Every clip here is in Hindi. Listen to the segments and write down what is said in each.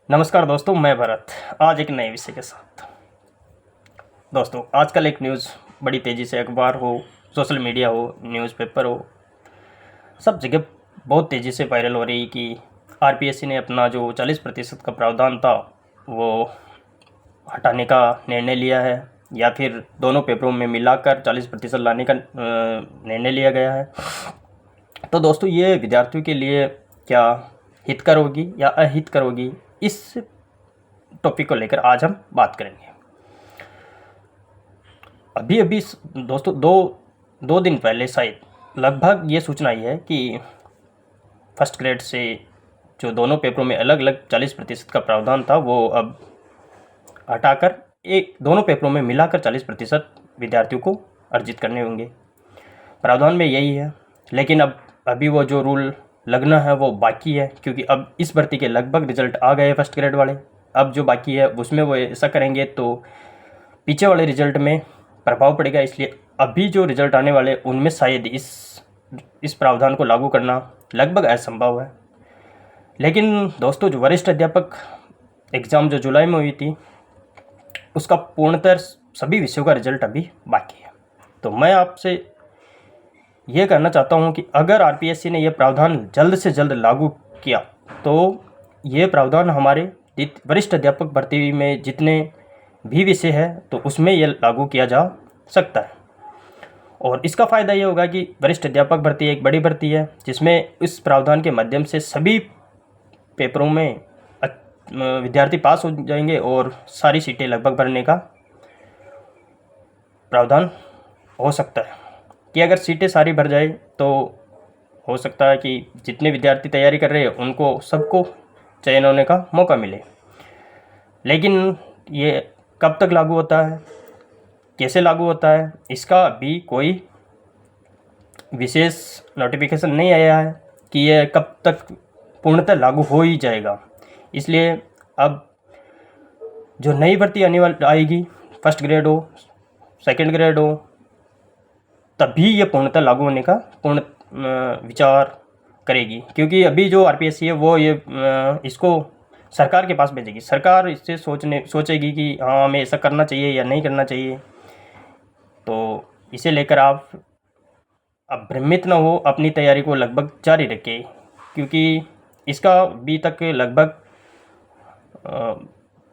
नमस्कार दोस्तों, मैं भरत आज एक नए विषय के साथ। दोस्तों, आजकल एक न्यूज़ बड़ी तेज़ी से अखबार हो, सोशल मीडिया हो, न्यूज़पेपर हो, सब जगह बहुत तेज़ी से वायरल हो रही कि आरपीएससी ने अपना जो 40% का प्रावधान था वो हटाने का निर्णय लिया है, या फिर दोनों पेपरों में मिलाकर 40% लाने का निर्णय लिया गया है। तो दोस्तों, ये विद्यार्थियों के लिए क्या हितकर होगी या अहितकर होगी, इस टॉपिक को लेकर आज हम बात करेंगे। अभी अभी दोस्तों दो दिन पहले शायद लगभग ये सूचना आई है कि फर्स्ट ग्रेड से जो दोनों पेपरों में अलग अलग 40% का प्रावधान था वो अब हटाकर एक दोनों पेपरों में मिलाकर 40% विद्यार्थियों को अर्जित करने होंगे। प्रावधान में यही है, लेकिन अब अभी वो जो रूल लगना है वो बाकी है, क्योंकि अब इस भर्ती के लगभग रिजल्ट आ गए फर्स्ट ग्रेड वाले। अब जो बाकी है उसमें वो ऐसा करेंगे तो पीछे वाले रिजल्ट में प्रभाव पड़ेगा, इसलिए अभी जो रिजल्ट आने वाले उनमें शायद इस प्रावधान को लागू करना लगभग असंभव है। लेकिन दोस्तों, जो वरिष्ठ अध्यापक एग्ज़ाम जो जुलाई में हुई थी उसका पूर्णतः सभी विषयों का रिजल्ट अभी बाकी है। तो मैं आपसे ये कहना चाहता हूँ कि अगर आरपीएससी ने यह प्रावधान जल्द से जल्द लागू किया तो ये प्रावधान हमारे वरिष्ठ अध्यापक भर्ती में जितने भी विषय है तो उसमें यह लागू किया जा सकता है। और इसका फ़ायदा ये होगा कि वरिष्ठ अध्यापक भर्ती एक बड़ी भर्ती है जिसमें इस प्रावधान के माध्यम से सभी पेपरों में विद्यार्थी पास हो जाएंगे और सारी सीटें लगभग भरने का प्रावधान हो सकता है कि अगर सीटें सारी भर जाए तो हो सकता है कि जितने विद्यार्थी तैयारी कर रहे हैं उनको सबको चयन होने का मौका मिले। लेकिन ये कब तक लागू होता है, कैसे लागू होता है, इसका अभी कोई विशेष नोटिफिकेशन नहीं आया है कि यह कब तक पूर्णतः लागू हो ही जाएगा। इसलिए अब जो नई भर्ती आएगी, फर्स्ट ग्रेड हो, सेकंड ग्रेड हो, तभी ये पूर्णतः लागू होने का पूर्ण विचार करेगी, क्योंकि अभी जो आरपीएससी है वो ये इसको सरकार के पास भेजेगी। सरकार इससे सोचेगी कि हाँ, हमें ऐसा करना चाहिए या नहीं करना चाहिए। तो इसे लेकर आप अब भ्रमित ना हो, अपनी तैयारी को लगभग जारी रखें, क्योंकि इसका अभी तक लगभग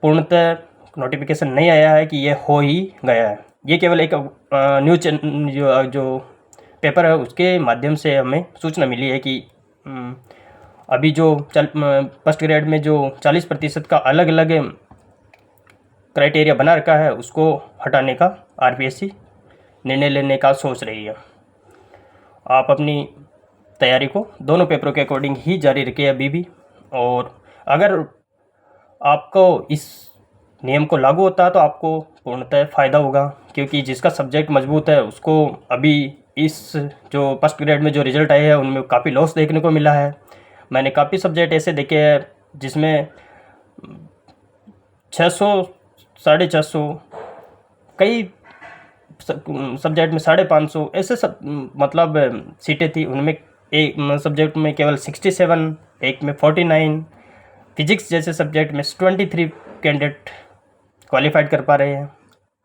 पूर्णतः नोटिफिकेशन नहीं आया है कि ये हो ही गया है। ये केवल एक न्यूज़ जो पेपर है उसके माध्यम से हमें सूचना मिली है कि अभी जो फर्स्ट ग्रेड में जो 40% का अलग अलग क्राइटेरिया बना रखा है उसको हटाने का आरपीएससी निर्णय लेने का सोच रही है। आप अपनी तैयारी को दोनों पेपरों के अकॉर्डिंग ही जारी रखें अभी भी। और अगर आपको इस नियम को लागू होता है तो आपको पूर्णतः फ़ायदा होगा, क्योंकि जिसका सब्जेक्ट मजबूत है उसको अभी इस जो फर्स्ट ग्रेड में जो रिज़ल्ट आए हैं उनमें काफ़ी लॉस देखने को मिला है। मैंने काफ़ी सब्जेक्ट ऐसे देखे हैं जिसमें 600 650, कई सब्जेक्ट में 550 ऐसे सब मतलब सीटें थी। उनमें एक सब्जेक्ट में केवल 67, एक में 49, फिजिक्स जैसे सब्जेक्ट में 23 कैंडिडेट क्वालिफाइड कर पा रहे हैं।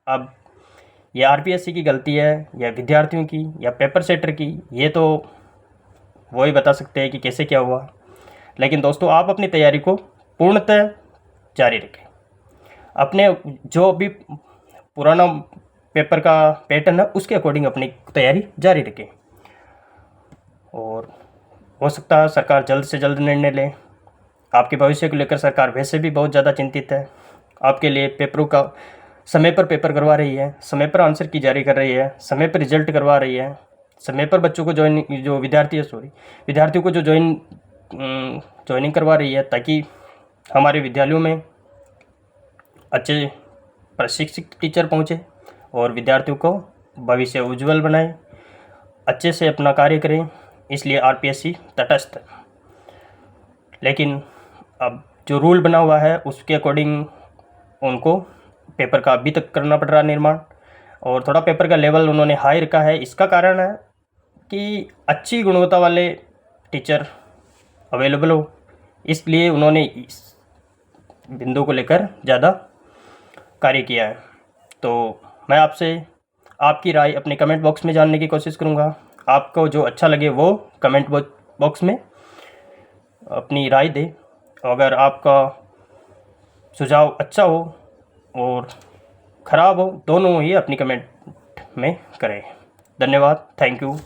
अब ये आरपीएससी की गलती है या विद्यार्थियों की या पेपर सेटर की, ये तो वो ही बता सकते हैं कि कैसे क्या हुआ। लेकिन दोस्तों, आप अपनी तैयारी को पूर्णतः जारी रखें। अपने जो भी पुराना पेपर का पैटर्न है उसके अकॉर्डिंग अपनी तैयारी जारी रखें। और हो सकता है सरकार जल्द से जल्द निर्णय ले। आपके भविष्य को लेकर सरकार वैसे भी बहुत ज़्यादा चिंतित है। आपके लिए पेपरों का समय पर पेपर करवा रही है, समय पर आंसर की जारी कर रही है, समय पर रिजल्ट करवा रही है, समय पर बच्चों को विद्यार्थियों को जो ज्वाइनिंग करवा रही है, ताकि हमारे विद्यालयों में अच्छे प्रशिक्षित टीचर पहुँचे और विद्यार्थियों को भविष्य उज्जवल बनाए, अच्छे से अपना कार्य करें। इसलिए आरपीएससी तटस्थ है। लेकिन अब जो रूल बना हुआ है उसके अकॉर्डिंग उनको पेपर का अभी तक करना पड़ रहा है निर्माण, और थोड़ा पेपर का लेवल उन्होंने हाई रखा है। इसका कारण है कि अच्छी गुणवत्ता वाले टीचर अवेलेबल हो, इसलिए उन्होंने बिंदु को लेकर ज़्यादा कार्य किया है। तो मैं आपसे आपकी राय अपने कमेंट बॉक्स में जानने की कोशिश करूँगा। आपको जो अच्छा लगे वो कमेंट बॉक्स में अपनी राय दें। अगर आपका सुझाव अच्छा हो और ख़राब हो, दोनों ही अपनी कमेंट में करें। धन्यवाद, थैंक यू।